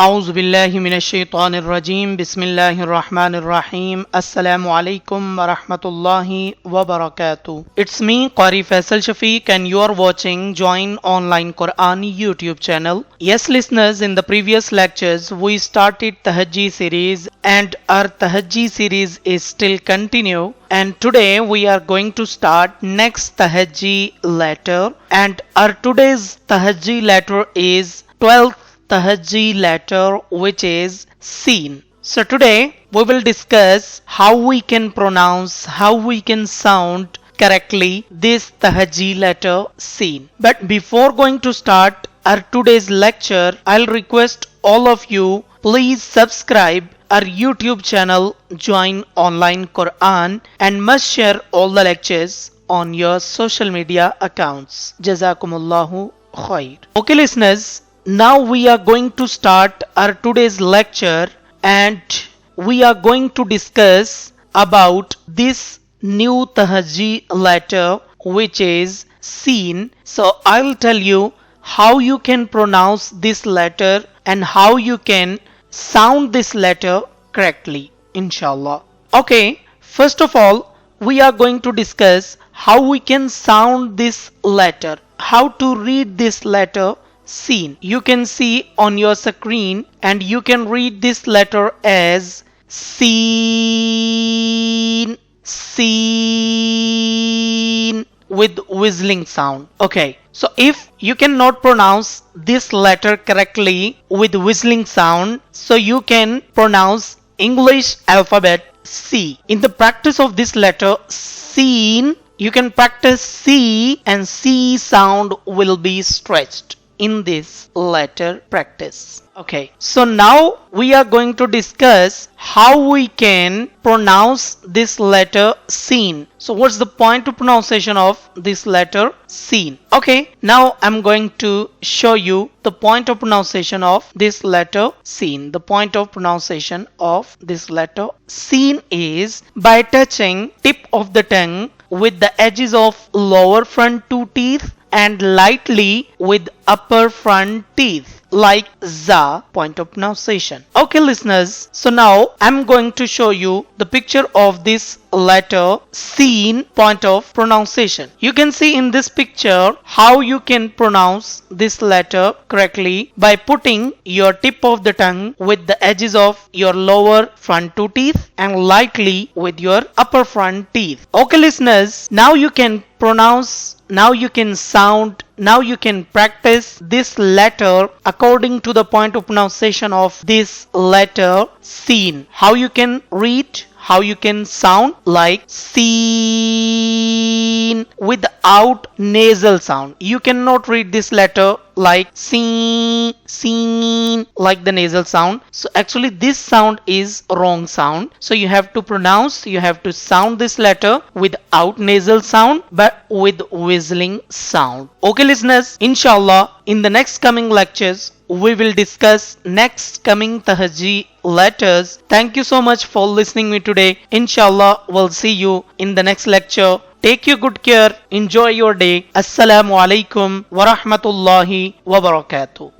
A'udhu billahi minash shaitanir rajim. Bismillahir rahmanir rahim. Assalamu alaikum wa rahmatullahi wa barakatuh. It's me, Qari Faisal Shafiq, and you are watching Join Online Quran YouTube channel. Yes, listeners, in the previous lectures, we started tahajji series, and our tahajji series is still continue. And today we are going to start next tahajji letter, and our today's tahajji letter is 12th tahajji letter, which is Seen. So today we will discuss how we can pronounce, how we can sound correctly this tahajji letter Seen. But before going to start our today's lecture, I'll request all of you, please subscribe our YouTube channel Join Online Quran and must share all the lectures on your social media accounts. Jazakumullahu khair. Okay, listeners, now we are going to start our today's lecture, and we are going to discuss about this new tahajji letter, which is Seen. So I will tell you how you can pronounce this letter and how you can sound this letter correctly, inshallah. Okay, first of all, we are going to discuss how we can sound this letter, how to read this letter Seen. You can see on your screen, and you can read this letter as Seen, Seen with whistling sound. Okay, so if you cannot pronounce this letter correctly with whistling sound, so you can pronounce English alphabet C. In the practice of this letter Seen, you can practice C, and C sound will be stretched in this letter practice. Okay, so now we are going to discuss how we can pronounce this letter Seen. So what's the point of pronunciation of this letter Seen? Okay, now I'm going to show you the point of pronunciation of this letter Seen. The point of pronunciation of this letter Seen is by touching tip of the tongue with the edges of lower front two teeth and lightly with upper front teeth, like za, point of pronunciation. Okay, listeners, so now I'm going to show you the picture of this letter Seen, point of pronunciation. You can see in this picture how you can pronounce this letter correctly by putting your tip of the tongue with the edges of your lower front two teeth and lightly with your upper front teeth. Okay, listeners, now you can pronounce, now you can sound, now you can practice this letter according to the point of pronunciation of this letter Seen. How you can read, how you can sound like Seen without nasal sound. You cannot read this letter like Seen, Seen, like the nasal sound. So actually this sound is wrong sound. So you have to pronounce, you have to sound this letter without nasal sound but with whistling sound. Okay, listeners, inshallah in the next coming lectures we will discuss next coming tahajji letters. Thank you so much for listening me today. Inshallah we'll see you in the next lecture. Take your good care. Enjoy your day. Assalamu alaikum wa rahmatullahi wa barakatuh.